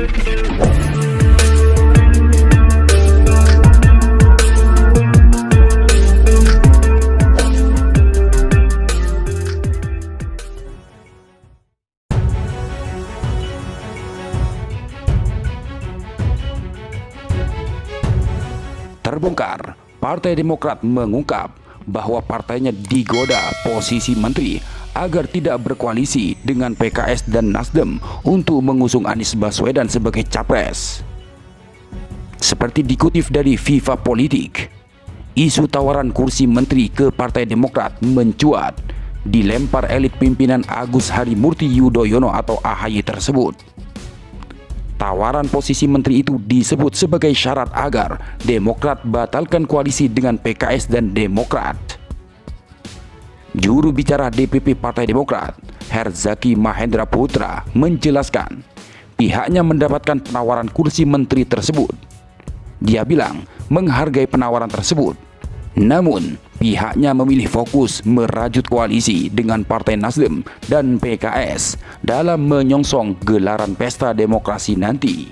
Terbongkar, Partai Demokrat mengungkap bahwa partainya digoda posisi menteri agar tidak berkoalisi dengan PKS dan Nasdem untuk mengusung Anies Baswedan sebagai capres. Seperti dikutip dari Viva Politik, isu tawaran kursi menteri ke Partai Demokrat mencuat dilempar elit pimpinan Agus Harimurti Yudhoyono atau AHY tersebut. Tawaran posisi menteri itu disebut sebagai syarat agar Demokrat batalkan koalisi dengan PKS dan Demokrat. Juru bicara DPP Partai Demokrat, Herzaki Mahendra Putra, menjelaskan pihaknya mendapatkan penawaran kursi menteri tersebut. Dia bilang menghargai penawaran tersebut, namun pihaknya memilih fokus merajut koalisi dengan Partai Nasdem dan PKS dalam menyongsong gelaran pesta demokrasi nanti.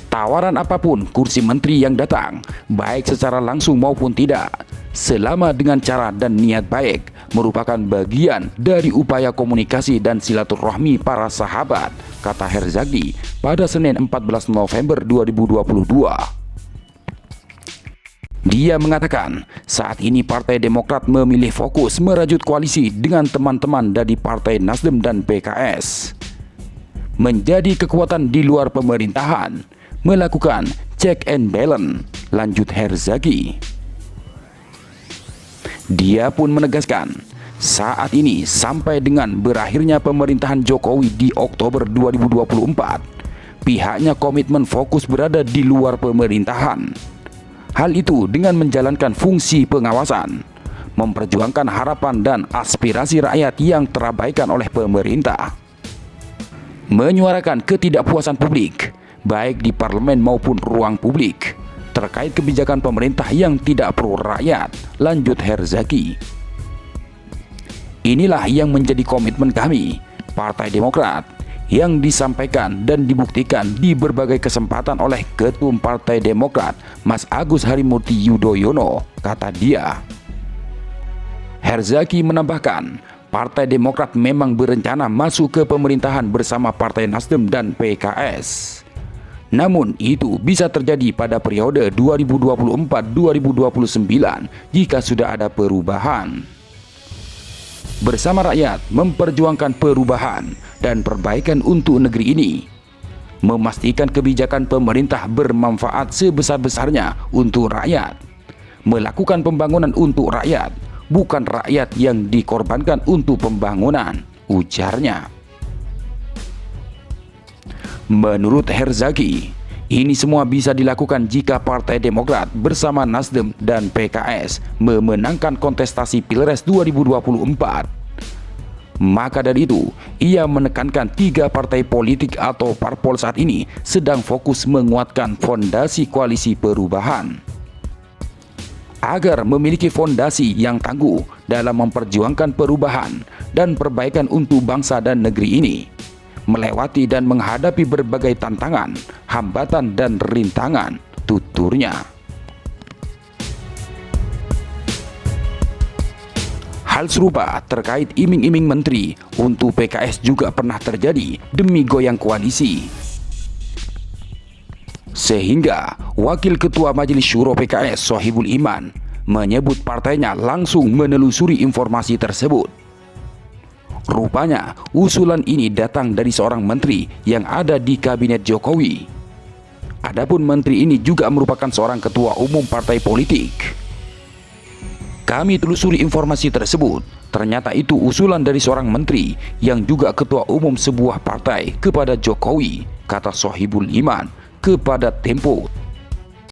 Tawaran apapun kursi menteri yang datang, baik secara langsung maupun tidak, selama dengan cara dan niat baik, merupakan bagian dari upaya komunikasi dan silaturahmi para sahabat, kata Herzaki pada Senin 14 November 2022. Dia mengatakan saat ini Partai Demokrat memilih fokus merajut koalisi dengan teman-teman dari Partai Nasdem dan PKS. Menjadi kekuatan di luar pemerintahan, melakukan check and balance, lanjut Herzaki. Dia pun menegaskan, saat ini sampai dengan berakhirnya pemerintahan Jokowi di Oktober 2024, pihaknya komitmen fokus berada di luar pemerintahan. Hal itu dengan menjalankan fungsi pengawasan, memperjuangkan harapan dan aspirasi rakyat yang terabaikan oleh pemerintah, menyuarakan ketidakpuasan publik, baik di parlemen maupun ruang publik, terkait kebijakan pemerintah yang tidak pro rakyat, lanjut Herzaki. Inilah yang menjadi komitmen kami, Partai Demokrat, yang disampaikan dan dibuktikan di berbagai kesempatan oleh Ketum Partai Demokrat, Mas Agus Harimurti Yudhoyono, kata dia. Herzaki menambahkan, Partai Demokrat memang berencana masuk ke pemerintahan bersama Partai Nasdem dan PKS. Namun itu bisa terjadi pada periode 2024-2029 jika sudah ada perubahan. Bersama rakyat memperjuangkan perubahan dan perbaikan untuk negeri ini, memastikan kebijakan pemerintah bermanfaat sebesar-besarnya untuk rakyat, melakukan pembangunan untuk rakyat, bukan rakyat yang dikorbankan untuk pembangunan, ujarnya. Menurut Herzaki, ini semua bisa dilakukan jika Partai Demokrat bersama Nasdem dan PKS memenangkan kontestasi Pilpres 2024. Maka dari itu, ia menekankan 3 partai politik atau parpol saat ini sedang fokus menguatkan fondasi koalisi perubahan. Agar memiliki fondasi yang tangguh dalam memperjuangkan perubahan dan perbaikan untuk bangsa dan negeri ini, melewati dan menghadapi berbagai tantangan, hambatan dan rintangan, tuturnya. Hal serupa terkait iming-iming menteri untuk PKS juga pernah terjadi demi goyang koalisi. Sehingga Wakil Ketua Majelis Syuro PKS Sohibul Iman menyebut partainya langsung menelusuri informasi tersebut. Rupanya usulan ini datang dari seorang menteri yang ada di kabinet Jokowi. Adapun menteri ini juga merupakan seorang ketua umum partai politik. Kami telusuri informasi tersebut, ternyata itu usulan dari seorang menteri yang juga ketua umum sebuah partai kepada Jokowi, kata Sohibul Iman kepada Tempo.